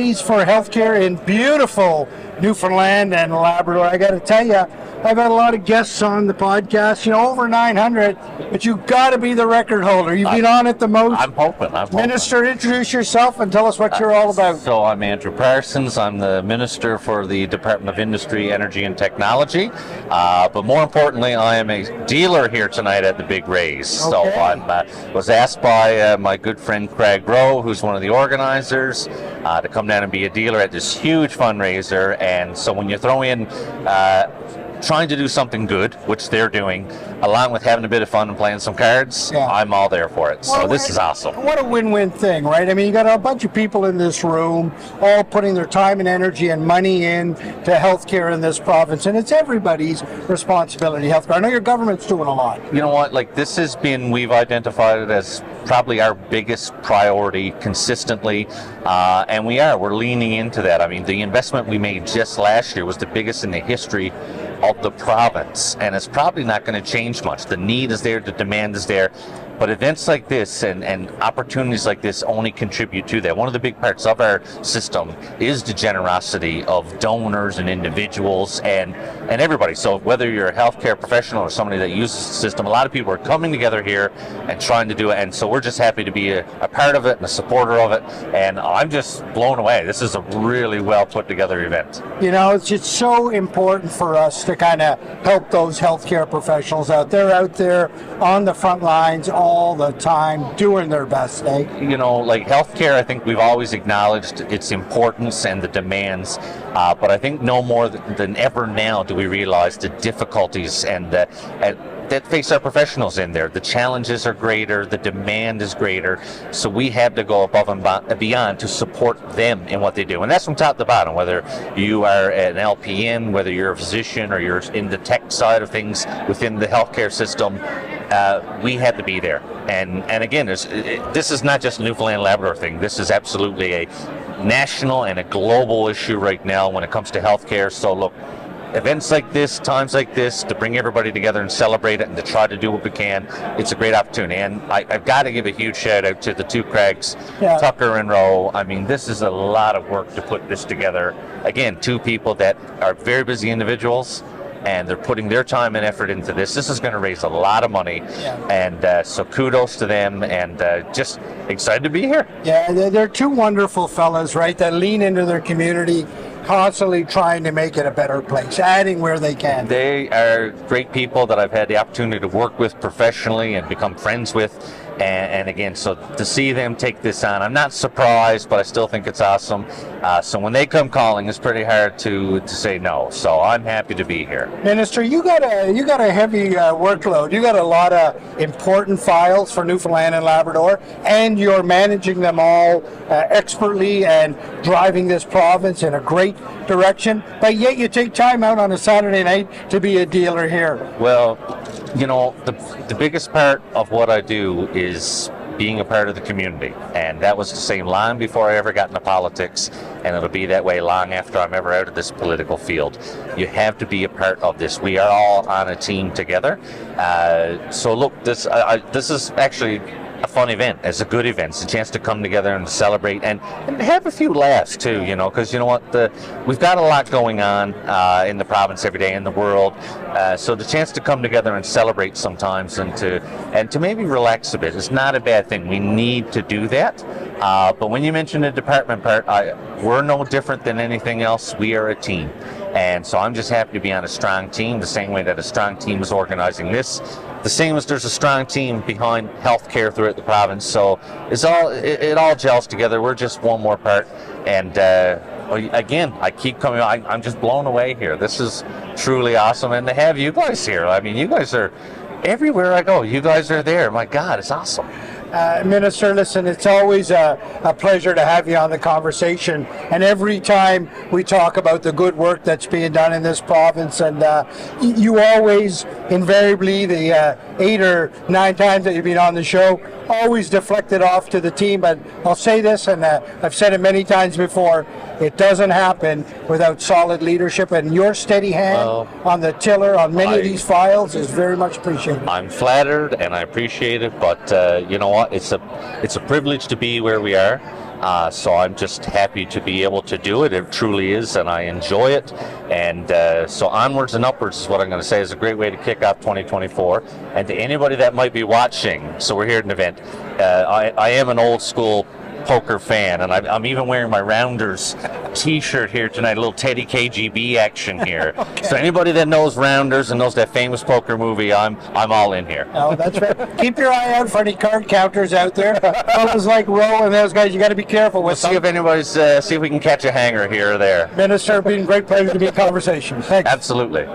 charities for healthcare in beautiful Newfoundland and Labrador. I got to tell you, I've had a lot of guests on the podcast, over 900, but you've got to be the record holder. You've been on it the most. I'm hoping. Minister, introduce yourself and tell us what you're all about. So I'm Andrew Parsons. I'm the Minister for the Department of Industry, Energy and Technology. But more importantly, I am a dealer here tonight at the Big Raise. Okay. So I was asked by my good friend Craig Rowe, who's one of the organizers, to come down and be a dealer at this huge fundraiser. And so when you throw in trying to do something good, which they're doing, along with having a bit of fun and playing some cards, I'm all there for it. So this is awesome. What a win-win thing, right? I mean, you got a bunch of people in this room all putting their time and energy and money in to healthcare in this province, and it's everybody's responsibility, healthcare. I know your government's doing a lot. You know what, this has been, we've identified it as probably our biggest priority consistently, and we're leaning into that. I mean, the investment we made just last year was the biggest in the history of the province, and it's probably not going to change much. The need is there, the demand is there, but events like this and opportunities like this only contribute to that. One of the big parts of our system is the generosity of donors and individuals and everybody. So whether you're a healthcare professional or somebody that uses the system, a lot of people are coming together here and trying to do it, and so we're just happy to be a part of it and a supporter of it, and I'm just blown away. This is a really well put together event. It's just so important for us to kind of help those healthcare professionals out there on the front lines all the time, doing their best, eh? Healthcare, I think we've always acknowledged its importance and the demands, but I think no more than ever now do we realize the difficulties and that face our professionals in there. The challenges are greater, the demand is greater, so we have to go above and beyond to support them in what they do. And that's from top to bottom, whether you are an LPN, whether you're a physician, or you're in the tech side of things within the healthcare system. We have to be there. And again, this is not just a Newfoundland Labrador thing. This is absolutely a national and a global issue right now when it comes to healthcare. So look, events like this, times like this, to bring everybody together and celebrate it and to try to do what we can, it's a great opportunity. And I've got to give a huge shout out to the two Craigs, Tucker and Rowe. I mean, this is a lot of work to put this together. Again, two people that are very busy individuals, and they're putting their time and effort into this. This is going to raise a lot of money, and so kudos to them, and just excited to be here. Yeah, they're two wonderful fellas, right, that lean into their community, constantly trying to make it a better place, adding where they can. They are great people that I've had the opportunity to work with professionally and become friends with. And again, so to see them take this on, I'm not surprised, but I still think it's awesome. So when they come calling, it's pretty hard to say no. So I'm happy to be here. Minister, you got a heavy workload. You got a lot of important files for Newfoundland and Labrador, and you're managing them all expertly and driving this province in a great direction. But yet you take time out on a Saturday night to be a dealer here. Well, the biggest part of what I do is being a part of the community, and that was the same long before I ever got into politics, and it'll be that way long after I'm ever out of this political field. You have to be a part of this. We are all on a team together. So look, this is actually a fun event. It's a good event. It's a chance to come together and celebrate and have a few laughs too, because you know what, we've got a lot going on in the province every day, in the world, so the chance to come together and celebrate sometimes and to maybe relax a bit is not a bad thing. We need to do that, but when you mention the department part, we're no different than anything else. We are a team, and so I'm just happy to be on a strong team, the same way that a strong team is organizing this, the same as there's a strong team behind healthcare throughout the province. So it all gels together. We're just one more part. And again, I keep coming. I'm just blown away here. This is truly awesome. And to have you guys here, I mean, you guys are everywhere I go. You guys are there. My God, it's awesome. Minister, listen, it's always a pleasure to have you on the conversation, and every time we talk about the good work that's being done in this province, and you always, invariably, the 8 or 9 times that you've been on the show, always deflect it off to the team. But I'll say this, and I've said it many times before, it doesn't happen without solid leadership, and your steady hand on the tiller on many of these files is very much appreciated. I'm flattered and I appreciate it, but you know what? It's a privilege to be where we are. So I'm just happy to be able to do it. It truly is, and I enjoy it. And so onwards and upwards is what I'm going to say is a great way to kick off 2024. And to anybody that might be watching, so we're here at an event. I am an old school poker fan, and I'm even wearing my Rounders t-shirt here tonight, a little Teddy KGB action here. Okay. So anybody that knows Rounders and knows that famous poker movie, I'm all in here. Oh, that's right. Keep your eye out for any card counters out there. Fellas like Rowe and those guys, you got to be careful We'll with see if anybody's see if we can catch a hanger here or there. Minister, it's been a great pleasure to be in conversation. Thanks. Absolutely.